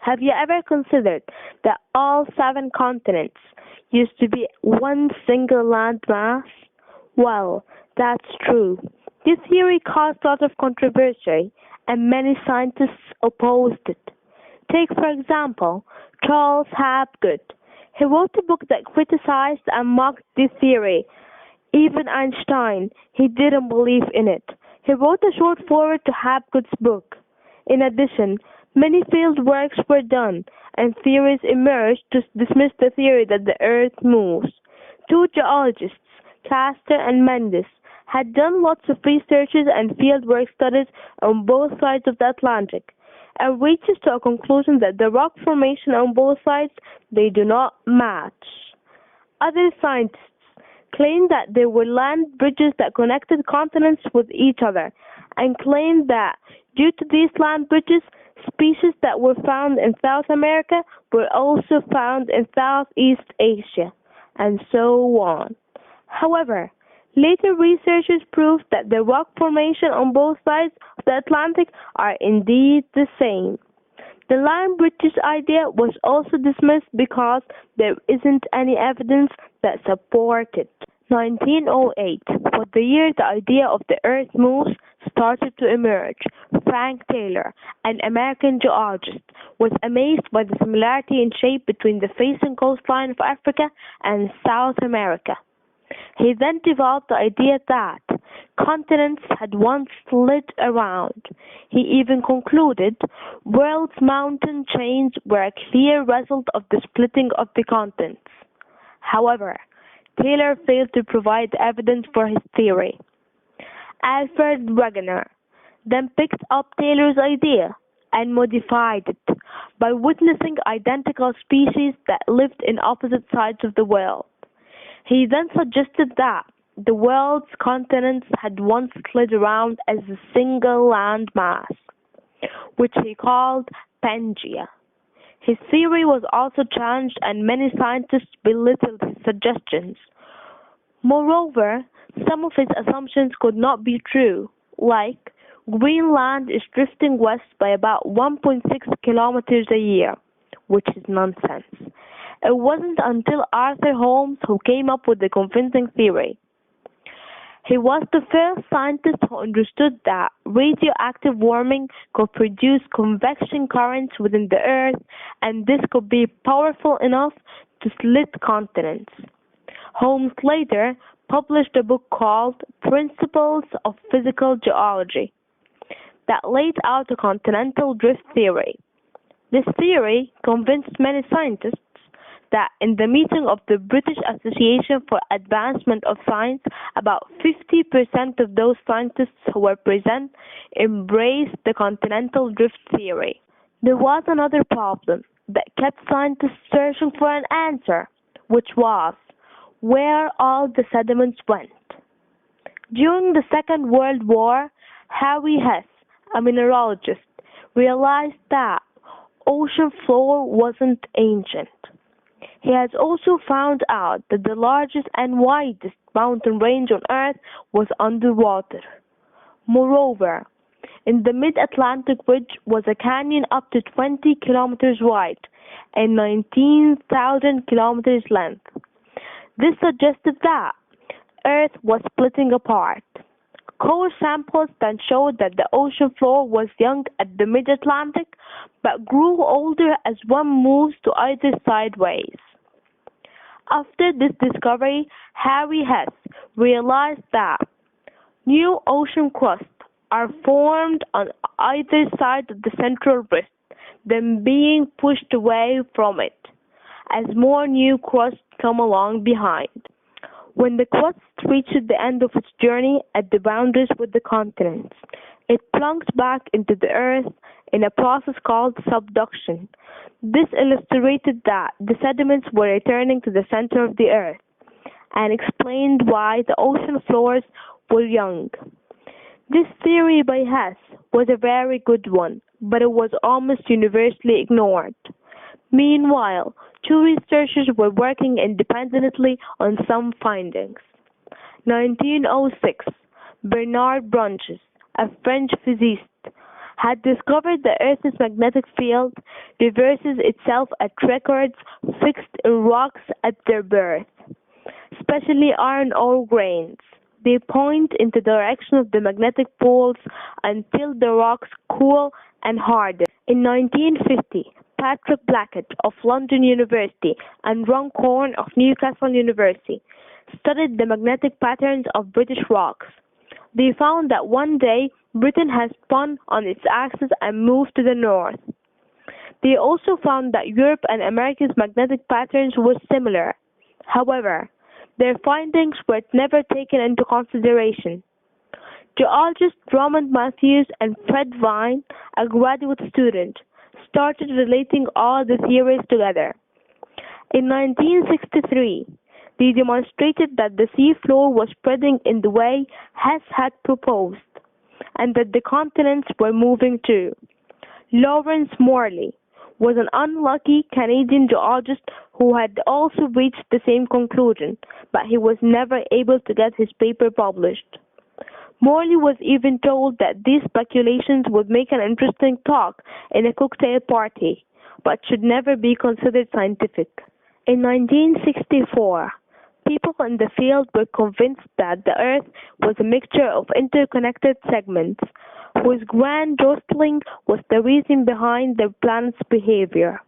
Have you ever considered that all seven continents used to be one single landmass? Well, that's true. This theory caused a lot of controversy, and many scientists opposed it. Take, for example, Charles Hapgood. He wrote a book that criticized and mocked this theory. Even Einstein, he didn't believe in it. He wrote a short foreword to Hapgood's book. In addition, many field works were done, and theories emerged to dismiss the theory that the Earth moves. Two geologists, Castor and Mendes, had done lots of researches and fieldwork studies on both sides of the Atlantic, and reaches to a conclusion that the rock formation on both sides they do not match. Other scientists claimed that there were land bridges that connected continents with each other, and claimed that due to these land bridges, species that were found in South America were also found in Southeast Asia, and so on. However, later researchers proved that the rock formation on both sides of the Atlantic are indeed the same. The land bridges idea was also dismissed because there isn't any evidence that supports it. 1908 was the year the idea of the Earth moves started to emerge. Frank Taylor, an American geologist, was amazed by the similarity in shape between the face and coastline of Africa and South America. He then developed the idea that continents had once slid around. He even concluded world's mountain chains were a clear result of the splitting of the continents. However, Taylor failed to provide evidence for his theory. Alfred Wegener then picked up Taylor's idea and modified it by witnessing identical species that lived in opposite sides of the world. He then suggested that the world's continents had once slid around as a single land mass, which he called Pangea. His theory was also challenged, and many scientists belittled his suggestions. Moreover, some of his assumptions could not be true, like Greenland is drifting west by about 1.6 kilometers a year, which is nonsense. It wasn't until Arthur Holmes who came up with the convincing theory. He was the first scientist who understood that radioactive warming could produce convection currents within the Earth, and this could be powerful enough to split continents. Holmes later published a book called Principles of Physical Geology that laid out a continental drift theory. This theory convinced many scientists that in the meeting of the British Association for Advancement of Science, about 50% of those scientists who were present embraced the continental drift theory. There was another problem that kept scientists searching for an answer, which was where all the sediments went. During the Second World War, Harry Hess, a mineralogist, realized that ocean floor wasn't ancient. He has also found out that the largest and widest mountain range on Earth was underwater. Moreover, in the mid-Atlantic ridge was a canyon up to 20 kilometers wide and 19,000 kilometers length. This suggested that Earth was splitting apart. Core samples then showed that the ocean floor was young at the mid-Atlantic but grew older as one moves to either sideways. After this discovery, Harry Hess realized that new ocean crusts are formed on either side of the central rift, then being pushed away from it as more new crusts come along behind. When the crust reached the end of its journey at the boundaries with the continents, it plunked back into the earth in a process called subduction. This illustrated that the sediments were returning to the center of the earth and explained why the ocean floors were young. This theory by Hess was a very good one, but it was almost universally ignored. Meanwhile, two researchers were working independently on some findings. 1906, Bernard Branches, a French physicist, had discovered the Earth's magnetic field reverses itself at records fixed in rocks at their birth, especially iron ore grains. They point in the direction of the magnetic poles until the rocks cool and harden. In 1950, Patrick Blackett of London University and Ron Corn of Newcastle University studied the magnetic patterns of British rocks. They found that one day Britain had spun on its axis and moved to the north. They also found that Europe and America's magnetic patterns were similar. However, their findings were never taken into consideration. Geologists Drummond Matthews and Fred Vine, a graduate student, started relating all the theories together. In 1963, they demonstrated that the sea floor was spreading in the way Hess had proposed, and that the continents were moving too. Lawrence Morley was an unlucky Canadian geologist who had also reached the same conclusion, but he was never able to get his paper published. Morley was even told that these speculations would make an interesting talk in a cocktail party, but should never be considered scientific. In 1964, people in the field were convinced that the Earth was a mixture of interconnected segments, whose grand jostling was the reason behind the planet's behavior.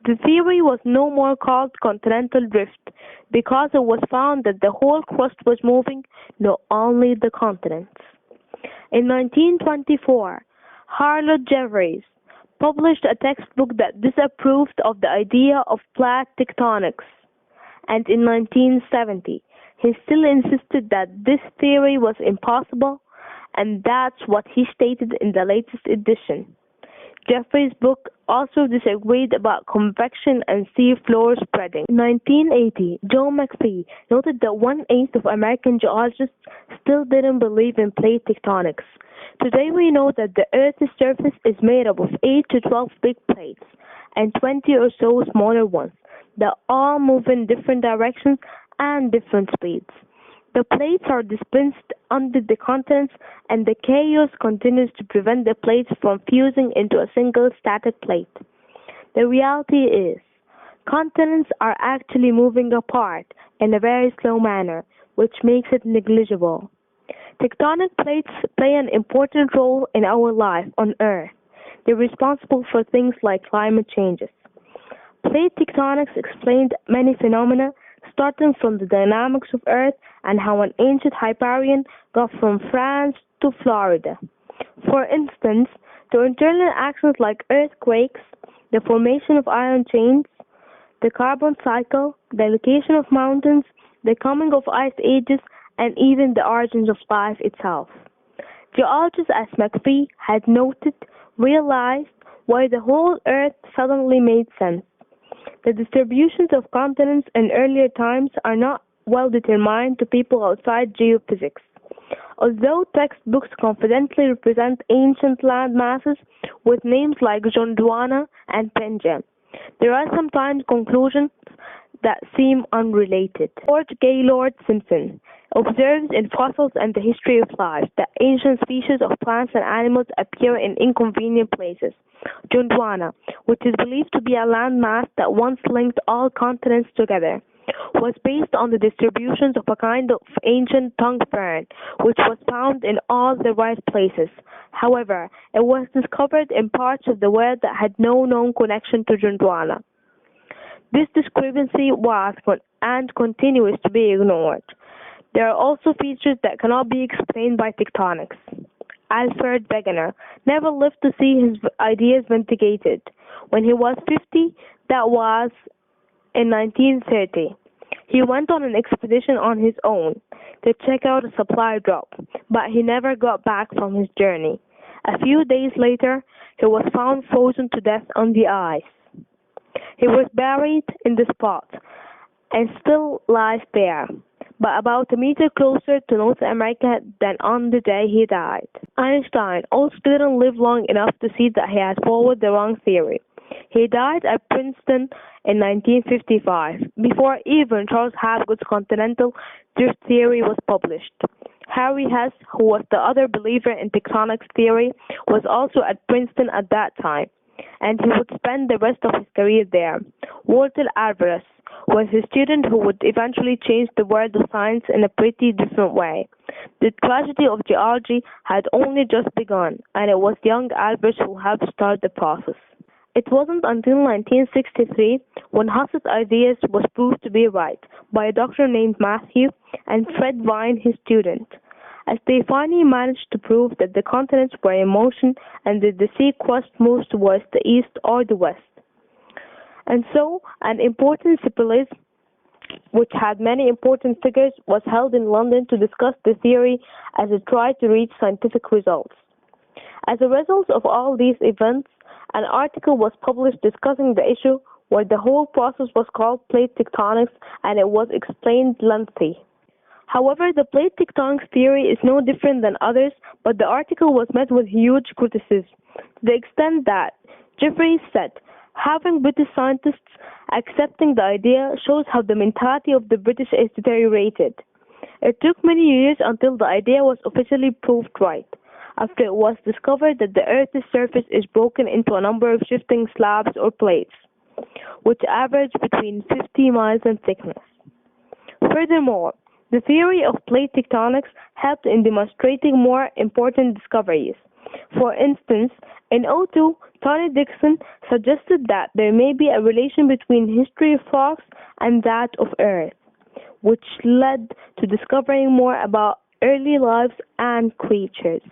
The theory was no more called continental drift because it was found that the whole crust was moving, not only the continents. In 1924, Harlow Jeffreys published a textbook that disapproved of the idea of plate tectonics, and in 1970, he still insisted that this theory was impossible, and that's what he stated in the latest edition. Jeffrey's book also disagreed about convection and sea floor spreading. In 1980, Joe McPhee noted that 1/8 of American geologists still didn't believe in plate tectonics. Today we know that the Earth's surface is made up of 8 to 12 big plates and 20 or so smaller ones that all move in different directions and different speeds. The plates are dispersed under the continents, and the chaos continues to prevent the plates from fusing into a single static plate. The reality is, continents are actually moving apart in a very slow manner, which makes it negligible. Tectonic plates play an important role in our life on Earth. They're responsible for things like climate changes. Plate tectonics explained many phenomena, starting from the dynamics of Earth and how an ancient Hyperion got from France to Florida. For instance, the internal actions like earthquakes, the formation of ion chains, the carbon cycle, the location of mountains, the coming of ice ages, and even the origins of life itself. Geologists, as McPhee had noted, realized why the whole Earth suddenly made sense. The distributions of continents in earlier times are not well determined to people outside geophysics. Although textbooks confidently represent ancient land masses with names like Gondwana and Pangaea, there are sometimes conclusions that seem unrelated. George Gaylord Simpson observes in Fossils and the History of Life that ancient species of plants and animals appear in inconvenient places. Gondwana, which is believed to be a landmass that once linked all continents together, was based on the distributions of a kind of ancient tongue fern, which was found in all the right places. However, it was discovered in parts of the world that had no known connection to Gondwana. This discrepancy was and continues to be ignored. There are also features that cannot be explained by tectonics. Alfred Wegener never lived to see his ideas vindicated. When he was 50, that was in 1930. He went on an expedition on his own to check out a supply drop, but he never got back from his journey. A few days later, he was found frozen to death on the ice. He was buried in the spot and still lies there, but about a meter closer to North America than on the day he died. Einstein also didn't live long enough to see that he had followed the wrong theory. He died at Princeton in 1955, before even Charles Hapgood's continental drift theory was published. Harry Hess, who was the other believer in tectonics theory, was also at Princeton at that time, and he would spend the rest of his career there. Walter Alvarez was a student who would eventually change the world of science in a pretty different way. The tragedy of geology had only just begun, and it was young Alvarez who helped start the process. It wasn't until 1963 when Huss's ideas was proved to be right by a doctor named Matthew and Fred Vine, his student, as they finally managed to prove that the continents were in motion and that the sea crust moves towards the east or the west. And so, an important symposium, which had many important figures, was held in London to discuss the theory as it tried to reach scientific results. As a result of all these events, an article was published discussing the issue, where the whole process was called plate tectonics, and it was explained lengthy. However, the plate tectonics theory is no different than others, but the article was met with huge criticism, to the extent that Jeffreys said, having British scientists accepting the idea shows how the mentality of the British is deteriorated. It took many years until the idea was officially proved right, after it was discovered that the Earth's surface is broken into a number of shifting slabs or plates, which average between 50 miles in thickness. Furthermore, the theory of plate tectonics helped in demonstrating more important discoveries. For instance, in '02, Tony Dixon suggested that there may be a relation between history of rocks and that of Earth, which led to discovering more about early lives and creatures.